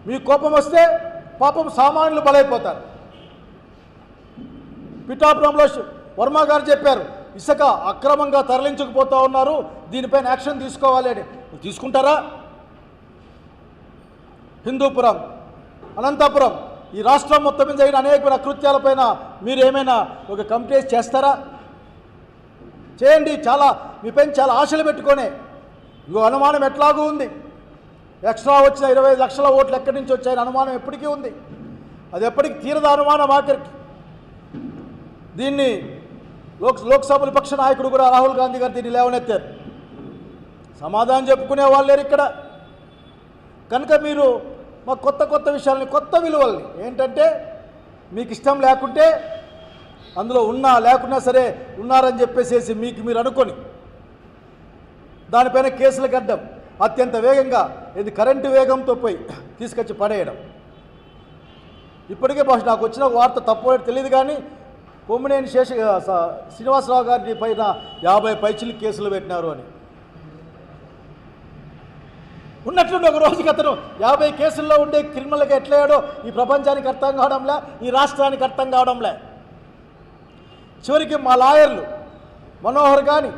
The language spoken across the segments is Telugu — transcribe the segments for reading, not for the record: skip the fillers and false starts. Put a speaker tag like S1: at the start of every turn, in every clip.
S1: మీ కోపం వస్తే పాపం సామాన్యులు బలైపోతారు. పిఠాపురంలో వర్మ గారు చెప్పారు, ఇసుక అక్రమంగా తరలించకపోతూ ఉన్నారు, దీనిపైన యాక్షన్ తీసుకోవాలి అని. తీసుకుంటారా? హిందూపురం, అనంతపురం, ఈ రాష్ట్రం మొత్తం మీద అయిన అనేకమైన కృత్యాలపైన మీరు ఏమైనా ఒక కంప్లైంట్ చేస్తారా? చేయండి. మీపైన చాలా ఆశలు పెట్టుకొని, ఇంకో అనుమానం ఎట్లాగూ ఉంది. ఎక్స్ట్రా వచ్చిన 25 లక్షల ఓట్లు ఎక్కడి నుంచి వచ్చాయని అనుమానం ఎప్పటికీ ఉంది. అది ఎప్పటికీ తీరద అనుమానం ఆఖరికి. దీన్ని లోక్సభ విపక్ష నాయకుడు కూడా రాహుల్ గాంధీ గారు దీన్ని లేవనెత్తారు. సమాధానం చెప్పుకునే వాళ్ళు లేరు ఇక్కడ. కనుక మీరు మా కొత్త విషయాలని, కొత్త విలువల్ని ఏంటంటే, మీకు ఇష్టం లేకుంటే అందులో లేకున్నా సరే ఉన్నారని చెప్పేసేసి మీకు మీరు అనుకొని దానిపైన కేసులు కట్టడం, అత్యంత వేగంగా ఇది కరెంటు వేగంతో పోయి తీసుకొచ్చి పడేయడం. ఇప్పటికే బహుశా నాకు వచ్చిన వార్త తప్పు తెలియదు కానీ కొమ్మినేని శ్రీనివాసరావు గారి పైన 50 పైచిలు కేసులు పెట్టినారు అని. ఉన్నట్లుండి ఒక రోజుకి అతను 50 కేసుల్లో ఉండే క్రిమినల్గా ఎట్లయ్యాడో ఈ ప్రపంచానికి అర్థం కావడంలే, ఈ రాష్ట్రానికి అర్థం కావడంలే. చివరికి మా లాయర్లు మనోహర్ కానీ,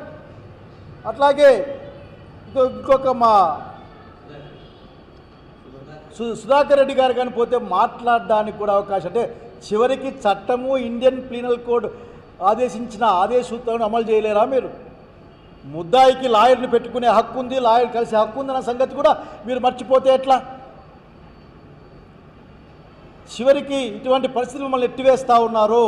S1: అట్లాగే ఇంకొక మా సుధాకర్ రెడ్డి గారు కానీ పోతే మాట్లాడడానికి కూడా అవకాశం, అంటే చివరికి చట్టము ఇండియన్ పీనల్ కోడ్ ఆదేశించిన ఆదేశూత్రాలను అమలు చేయలేరా మీరు? ముద్దాయికి లాయర్ని పెట్టుకునే హక్కు ఉంది, లాయర్ కలిసే హక్కు ఉందన్న సంగతి కూడా మీరు మర్చిపోతే ఎట్లా? చివరికి ఇటువంటి పరిస్థితులు మిమ్మల్ని ఎట్టివేస్తూ ఉన్నారు.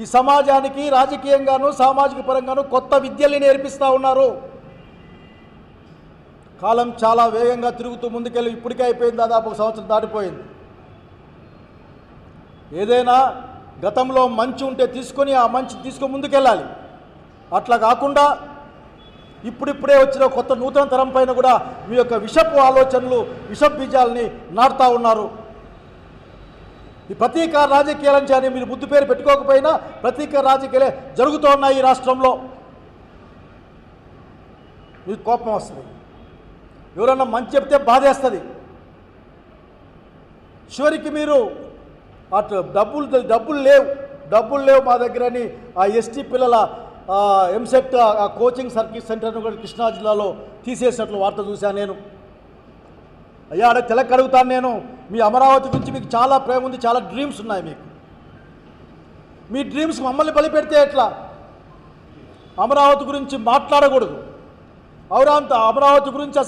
S1: ఈ సమాజానికి రాజకీయంగాను సామాజిక పరంగాను కొత్త విద్యల్ని నేర్పిస్తూ ఉన్నారు. కాలం చాలా వేగంగా తిరుగుతూ ముందుకెళ్ళి ఇప్పటికే అయిపోయింది, దాదాపు 1 సంవత్సరం దాటిపోయింది. ఏదైనా గతంలో మంచి ఉంటే తీసుకొని ఆ మంచి తీసుకొని ముందుకెళ్ళాలి. అట్లా కాకుండా ఇప్పుడిప్పుడే వచ్చిన కొత్త నూతన తరం పైన కూడా మీ యొక్క విషపు ఆలోచనలు, విషపు బీజాలని నాటుతూ ఉన్నారు. ఈ ప్రతీకార రాజకీయాలని అని మీరు ముద్దు పేరు పెట్టుకోకపోయినా ప్రతీకార రాజకీయాలే జరుగుతూ ఉన్నాయి ఈ రాష్ట్రంలో. మీకు కోపం వస్తుంది, ఎవరన్నా మంచి చెప్తే బాధేస్తుంది. చివరికి మీరు అటు డబ్బులు లేవు మా దగ్గర అని ఆ ఎస్టీ పిల్లల ఎంసెట్ ఆ కోచింగ్ సర్వీస్ సెంటర్ను కూడా కృష్ణా జిల్లాలో తీసేసినట్లు వార్త చూశాను నేను. అయ్యా అక్కడ తెలక్ అడుగుతాను నేను, మీ అమరావతి గురించి మీకు చాలా ప్రేమ ఉంది, చాలా డ్రీమ్స్ ఉన్నాయి మీకు. మీ డ్రీమ్స్ మమ్మల్ని బలిపెడితే ఎట్లా? అమరావతి గురించి మాట్లాడకూడదు. అమరావతి గురించి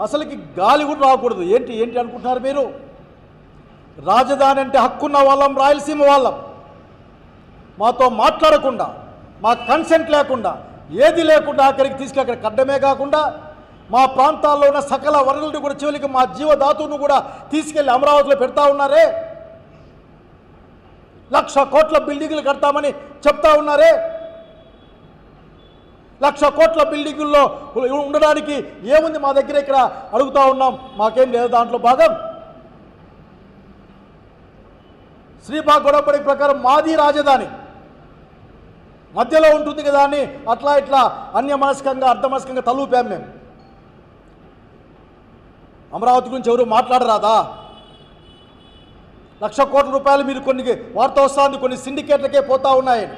S1: అసలుకి గాలి కూడా రాకూడదు. ఏంటి అనుకుంటున్నారు మీరు? రాజధాని అంటే హక్కున్న వాళ్ళం, రాయలసీమ వాళ్ళం. మాతో మాట్లాడకుండా, మా కన్సెంట్ లేకుండా, ఏది లేకుండా అక్కడికి తీసుకెళ్ళి అక్కడ కడ్డమే కాకుండా మా ప్రాంతాల్లో ఉన్న సకల వనరులను కూడా చివరికి మా జీవధాతువును కూడా తీసుకెళ్లి అమరావతిలో పెడతా ఉన్నారే. 1,00,000 కోట్ల బిల్డింగులు కడతామని చెప్తా ఉన్నారే. 1,00,000 కోట్ల బిల్డింగుల్లో ఉండడానికి ఏముంది మా దగ్గర? ఇక్కడ అడుగుతా ఉన్నాం, మాకేం లేదు దాంట్లో భాగం. శ్రీబాగ్ గొడవపడి ప్రకారం మాది రాజధాని మధ్యలో ఉంటుంది కదా అని ఇట్లా అన్యమనస్కంగా అర్ధమనస్కంగా తలూపాం మేము. అమరావతి గురించి ఎవరు మాట్లాడరాదా? 1,00,000 కోట్ల రూపాయలు మీరు కొన్ని వార్త వస్తుంది, కొన్ని సిండికేట్లకే పోతా ఉన్నాయని,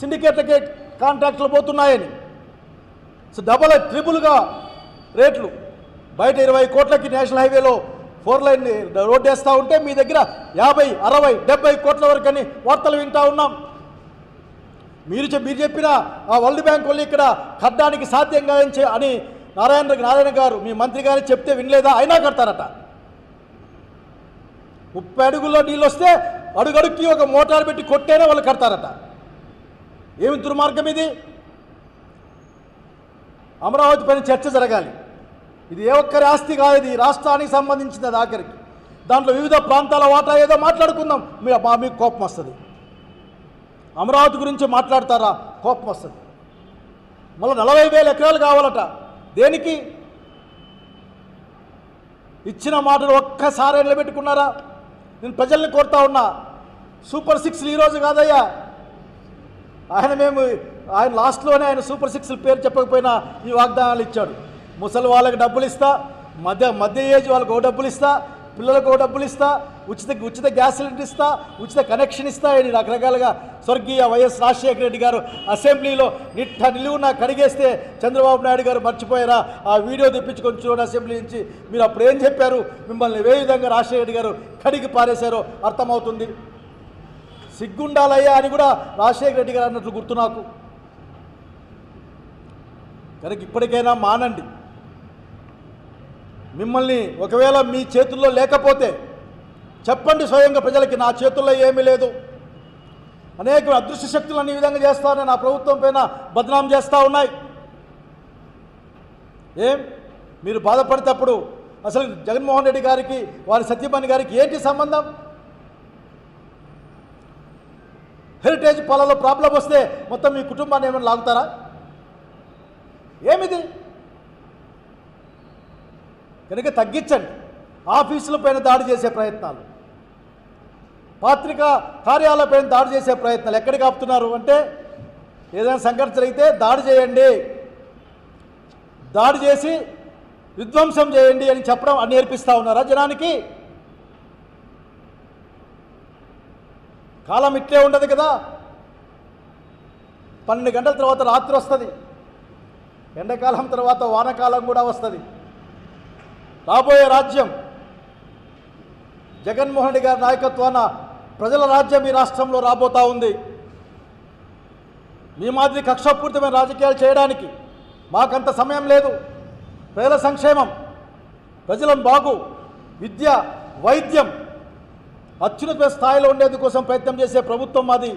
S1: సిండికేట్లకే కాంట్రాక్టులు పోతున్నాయని. సో ట్రిపుల్గా రేట్లు. బయట 20 కోట్లకి నేషనల్ హైవేలో 4 లైన్ రోడ్డు వేస్తూ ఉంటే మీ దగ్గర 50, 60, 70 కోట్ల వరకు అని వార్తలు వింటూ ఉన్నాం. మీరు చెప్పిన ఆ వరల్డ్ బ్యాంక్ వాళ్ళు ఇక్కడ కట్టడానికి సాధ్యంగా అని నారాయణ గారు మీ మంత్రి గారు చెప్తే వినలేదా? అయినా కడతారట. 30 అడుగుల్లో నీళ్ళు వస్తే అడుగడుక్కి ఒక మోటార్ పెట్టి కొట్టేనే వాళ్ళు కడతారట. ఏమి దుర్మార్గం ఇది? అమరావతి పైన చర్చ జరగాలి. ఇది ఏ ఒక్కరి ఆస్తి కాదు, ఇది రాష్ట్రానికి సంబంధించినది. ఆఖరికి దాంట్లో వివిధ ప్రాంతాల వాటా ఏదో మాట్లాడుకుందాం, మీకు కోపం వస్తుంది. అమరావతి గురించి మాట్లాడతారా? కోపం వస్తుంది. మళ్ళీ 40,000 ఎకరాలు కావాలట. దేనికి? ఇచ్చిన మాటలు ఒక్కసారి నిలబెట్టుకున్నారా? నేను ప్రజల్ని కోరుతా ఉన్నా, సూపర్ 6 ఈరోజు కాదయ్యా. ఆయన లాస్ట్లోనే ఆయన సూపర్ 6 పేరు చెప్పకపోయినా ఈ వాగ్దానాలు ఇచ్చాడు. ముసలి వాళ్ళకి డబ్బులు ఇస్తా, మధ్య ఏజ్ వాళ్ళకు డబ్బులు ఇస్తా, పిల్లలకు డబ్బులు ఇస్తా, ఉచిత గ్యాస్ సిలిండర్ ఇస్తా, ఉచిత కనెక్షన్ ఇస్తా అని రకరకాలుగా స్వర్గీయ వైఎస్ రాజశేఖర రెడ్డి గారు అసెంబ్లీలో నిలువున కడిగేస్తే చంద్రబాబు నాయుడు గారు మర్చిపోయారా? ఆ వీడియో తెప్పించుకొని చూడండి అసెంబ్లీ నుంచి. మీరు అప్పుడు ఏం చెప్పారు? మిమ్మల్ని ఏ విధంగా రాజశేఖర రెడ్డి గారు కడిగి పారేశారో అర్థమవుతుంది. సిగ్గుండాలయ్యా అని కూడా రాజశేఖర రెడ్డి గారు అన్నట్లు గుర్తు నాకు. కనుక ఇప్పటికైనా మానండి. మిమ్మల్ని ఒకవేళ మీ చేతుల్లో లేకపోతే చెప్పండి స్వయంగా ప్రజలకి, నా చేతుల్లో ఏమీ లేదు. అనేక అదృశ్య శక్తులు అన్ని విధంగా చేస్తారని నా ప్రభుత్వం పైన బదనాం చేస్తూ ఉన్నాయి. మీరు బాధపడేటప్పుడు అసలు జగన్మోహన్ రెడ్డి గారికి వారి సత్యమణి గారికి ఏంటి సంబంధం? హెరిటేజ్ పొలాల్లో ప్రాబ్లం వస్తే మొత్తం మీ కుటుంబాన్ని ఏమైనా లాగుతారా? ఏమిది? కనుక తగ్గించండి. ఆఫీసుల పైన దాడి చేసే ప్రయత్నాలు, పత్రికా కార్యాలయపైన దాడి చేసే ప్రయత్నాలు ఎక్కడికి ఆపుతున్నారు అంటే, ఏదైనా సంఘటన జరిగితే దాడి చేయండి, దాడి చేసి విధ్వంసం చేయండి అని చెప్పడం అని నేర్పిస్తూ ఉన్నారా జనానికి? కాలం ఇట్లే ఉండదు కదా. 12 గంటల తర్వాత రాత్రి వస్తుంది, ఎండాకాలం తర్వాత వానకాలం కూడా వస్తుంది. రాబోయే రాజ్యం జగన్మోహన్ రెడ్డి గారి నాయకత్వాన ప్రజల రాజ్యం ఈ రాష్ట్రంలో రాబోతూ ఉంది. మీ మాదిరి కక్షపూరితమైన రాజకీయాలు చేయడానికి మాకంత సమయం లేదు. ప్రజల సంక్షేమం, ప్రజల బాగు, విద్య, వైద్యం అత్యున్నత స్థాయిలో ఉండేందుకోసం ప్రయత్నం చేసే ప్రభుత్వం మాది.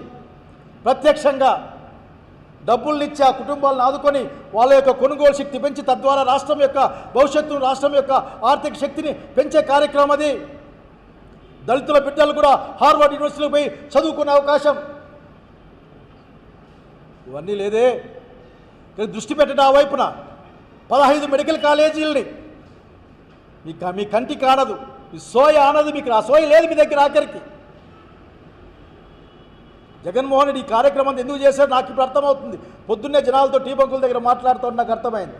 S1: ప్రత్యక్షంగా డబ్బులు ఇచ్చి ఆ కుటుంబాలను ఆదుకొని వాళ్ళ యొక్క కొనుగోలు శక్తి పెంచి తద్వారా రాష్ట్రం యొక్క భవిష్యత్తును, రాష్ట్రం యొక్క ఆర్థిక శక్తిని పెంచే కార్యక్రమం అది. దళితుల బిడ్డలు కూడా హార్వర్డ్ యూనివర్సిటీలో పోయి చదువుకునే అవకాశం, ఇవన్నీ లేదే. దృష్టి పెట్టడం ఆ వైపున 15 మెడికల్ కాలేజీలని మీ కంటి కానదు, మీ సోయ ఆనదు, మీకు ఆ సోయ లేదు మీ దగ్గర. ఆఖరికి జగన్మోహన్ రెడ్డి ఈ కార్యక్రమం ఎందుకు చేశారు నాకు ఇప్పుడు అర్థమవుతుంది. పొద్దున్నే జనాలతో టీ బంకుల దగ్గర మాట్లాడుతూ నాకు అర్థమైంది.